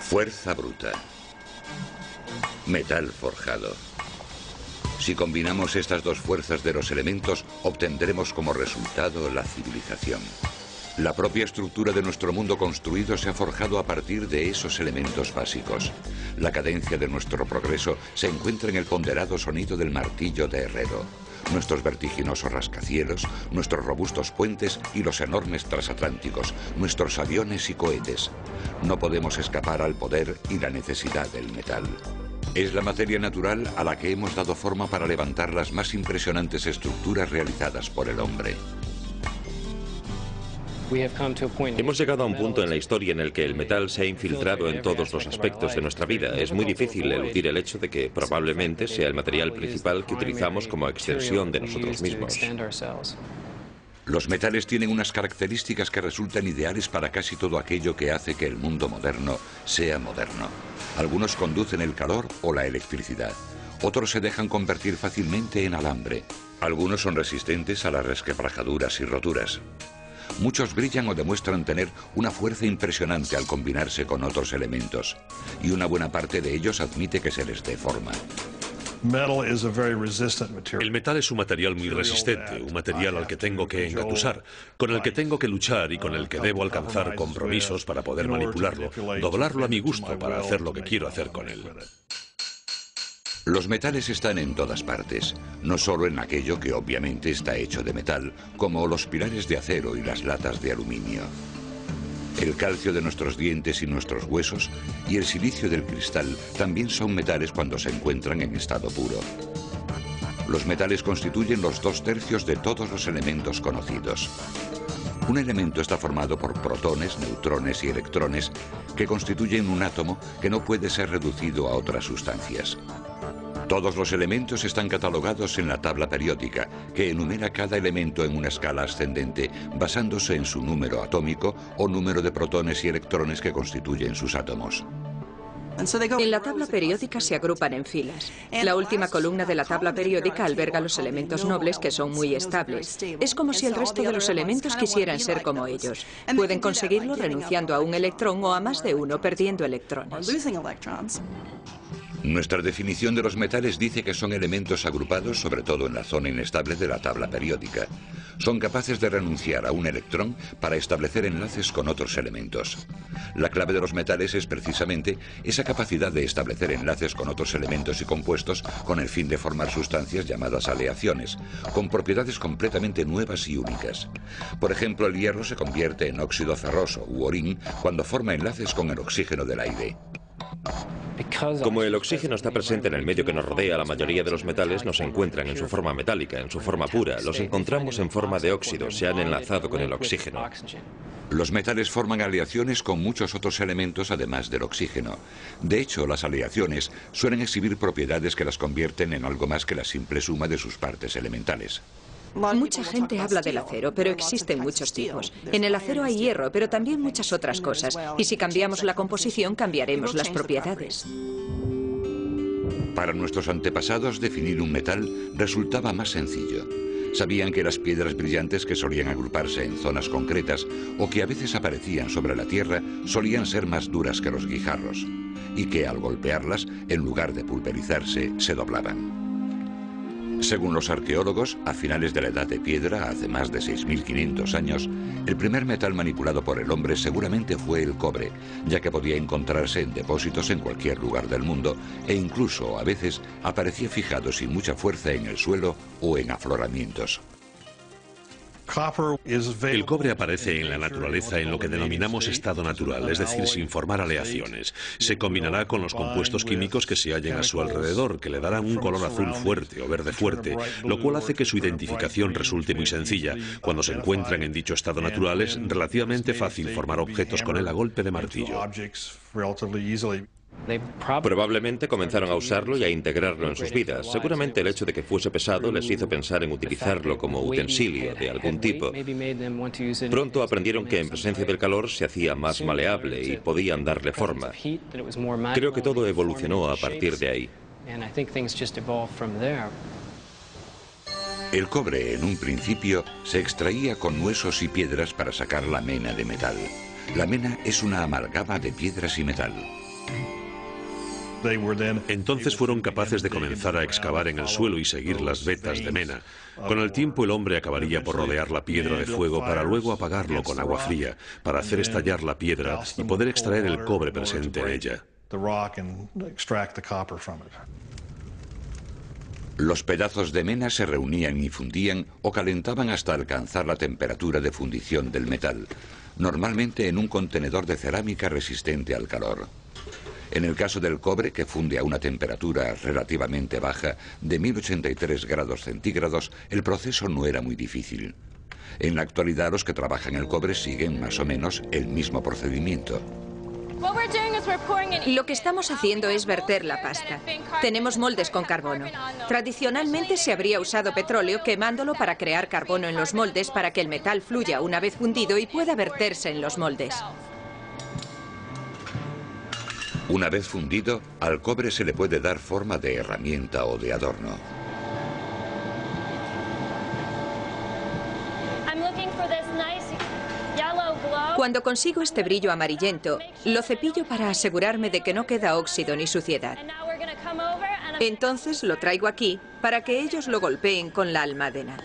Fuerza bruta. Metal forjado. Si combinamos estas dos fuerzas de los elementos, obtendremos como resultado la civilización. La propia estructura de nuestro mundo construido se ha forjado a partir de esos elementos básicos. La cadencia de nuestro progreso se encuentra en el ponderado sonido del martillo de herrero. Nuestros vertiginosos rascacielos, nuestros robustos puentes y los enormes transatlánticos, nuestros aviones y cohetes. No podemos escapar al poder y la necesidad del metal. Es la materia natural a la que hemos dado forma para levantar las más impresionantes estructuras realizadas por el hombre. Hemos llegado a un punto en la historia en el que el metal se ha infiltrado en todos los aspectos de nuestra vida. Es muy difícil eludir el hecho de que probablemente sea el material principal que utilizamos como extensión de nosotros mismos. Los metales tienen unas características que resultan ideales para casi todo aquello que hace que el mundo moderno sea moderno. Algunos conducen el calor o la electricidad. Otros se dejan convertir fácilmente en alambre. Algunos son resistentes a las resquebrajaduras y roturas. Muchos brillan o demuestran tener una fuerza impresionante al combinarse con otros elementos. Y una buena parte de ellos admite que se les dé forma. El metal es un material muy resistente, un material al que tengo que engatusar, con el que tengo que luchar y con el que debo alcanzar compromisos para poder manipularlo, doblarlo a mi gusto para hacer lo que quiero hacer con él. Los metales están en todas partes, no solo en aquello que obviamente está hecho de metal, como los pilares de acero y las latas de aluminio. El calcio de nuestros dientes y nuestros huesos y el silicio del cristal también son metales cuando se encuentran en estado puro. Los metales constituyen los 2/3 de todos los elementos conocidos. Un elemento está formado por protones, neutrones y electrones que constituyen un átomo que no puede ser reducido a otras sustancias. Todos los elementos están catalogados en la tabla periódica, que enumera cada elemento en una escala ascendente basándose en su número atómico o número de protones y electrones que constituyen sus átomos. En la tabla periódica se agrupan en filas. La última columna de la tabla periódica alberga los elementos nobles que son muy estables. Es como si el resto de los elementos quisieran ser como ellos. Pueden conseguirlo renunciando a un electrón o a más de uno, perdiendo electrones. Nuestra definición de los metales dice que son elementos agrupados sobre todo en la zona inestable de la tabla periódica. Son capaces de renunciar a un electrón para establecer enlaces con otros elementos. La clave de los metales es precisamente esa capacidad de establecer enlaces con otros elementos y compuestos con el fin de formar sustancias llamadas aleaciones, con propiedades completamente nuevas y únicas. Por ejemplo, el hierro se convierte en óxido ferroso u orín cuando forma enlaces con el oxígeno del aire. Como el oxígeno está presente en el medio que nos rodea, la mayoría de los metales no se encuentran en su forma metálica, en su forma pura. Los encontramos en forma de óxido, se han enlazado con el oxígeno. Los metales forman aleaciones con muchos otros elementos además del oxígeno. De hecho, las aleaciones suelen exhibir propiedades que las convierten en algo más que la simple suma de sus partes elementales. Mucha gente habla del acero, pero existen muchos tipos. En el acero hay hierro, pero también muchas otras cosas. Y si cambiamos la composición, cambiaremos las propiedades. Para nuestros antepasados, definir un metal resultaba más sencillo. Sabían que las piedras brillantes que solían agruparse en zonas concretas o que a veces aparecían sobre la tierra solían ser más duras que los guijarros y que al golpearlas, en lugar de pulverizarse, se doblaban. Según los arqueólogos, a finales de la Edad de Piedra, hace más de 6.500 años, el primer metal manipulado por el hombre seguramente fue el cobre, ya que podía encontrarse en depósitos en cualquier lugar del mundo e incluso, a veces, aparecía fijado sin mucha fuerza en el suelo o en afloramientos. El cobre aparece en la naturaleza en lo que denominamos estado natural, es decir, sin formar aleaciones. Se combinará con los compuestos químicos que se hallen a su alrededor, que le darán un color azul fuerte o verde fuerte, lo cual hace que su identificación resulte muy sencilla. Cuando se encuentran en dicho estado natural es relativamente fácil formar objetos con él a golpe de martillo. Probablemente comenzaron a usarlo y a integrarlo en sus vidas. Seguramente el hecho de que fuese pesado les hizo pensar en utilizarlo como utensilio de algún tipo. Pronto aprendieron que en presencia del calor se hacía más maleable y podían darle forma. Creo que todo evolucionó a partir de ahí. El cobre, en un principio, se extraía con huesos y piedras para sacar la mena de metal. La mena es una amalgama de piedras y metal. Entonces fueron capaces de comenzar a excavar en el suelo y seguir las vetas de mena. Con el tiempo el hombre acabaría por rodear la piedra de fuego para luego apagarlo con agua fría, para hacer estallar la piedra y poder extraer el cobre presente en ella. Los pedazos de mena se reunían y fundían o calentaban hasta alcanzar la temperatura de fundición del metal, normalmente en un contenedor de cerámica resistente al calor. En el caso del cobre, que funde a una temperatura relativamente baja de 1083 grados centígrados, el proceso no era muy difícil. En la actualidad, los que trabajan el cobre siguen más o menos el mismo procedimiento. Lo que estamos haciendo es verter la pasta. Tenemos moldes con carbono. Tradicionalmente se habría usado petróleo quemándolo para crear carbono en los moldes para que el metal fluya una vez fundido y pueda verterse en los moldes. Una vez fundido, al cobre se le puede dar forma de herramienta o de adorno. Cuando consigo este brillo amarillento, lo cepillo para asegurarme de que no queda óxido ni suciedad. Entonces lo traigo aquí para que ellos lo golpeen con la almadena.